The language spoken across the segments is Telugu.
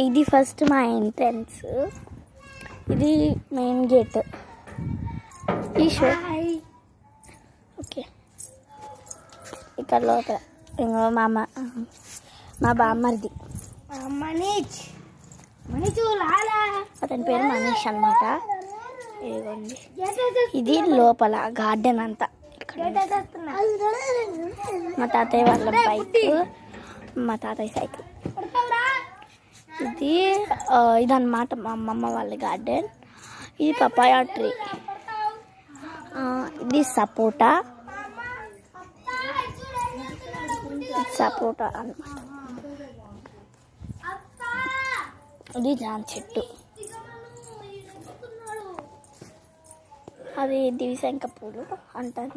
ఇది ఫస్ట్ మా ఎంట్రన్స్, ఇది మెయిన్ గేట్. ఓకే, ఇక్కడ లోపల ఇంకో మా బామ్మర్ది అతని పేరు మనీష్ అన్నమాట. ఇదిగోండి, ఇది లోపల గార్డెన్ అంతా. మా తాతయ్య వాళ్ళ బైక్, మా తాతయ్య సైకిల్. ఇదన్నమాట మా అమ్మమ్మ వాళ్ళ గార్డెన్. ఇది పపాయ ట్రీ, ఇది సపోటా అన్నమాట. ఇది జామ చెట్టు, అవి దివిశంక పూలు అంటారు.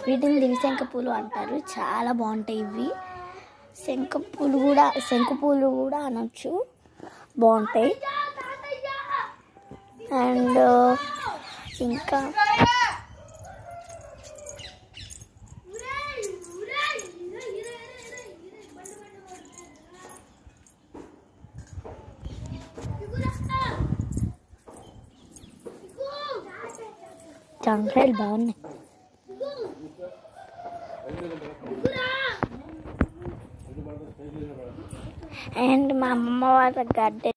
వీటిని దివిశంక పూలు అంటారు. చాలా బాగుంటాయి ఇవి. శంకు పూలు కూడా అనొచ్చు, బాగుంటాయి. అండ్ ఇంకా జాంకాయలు బాగున్నాయి. అండ్ మా అమ్మమ్మ వాళ్ళ గార్డెన్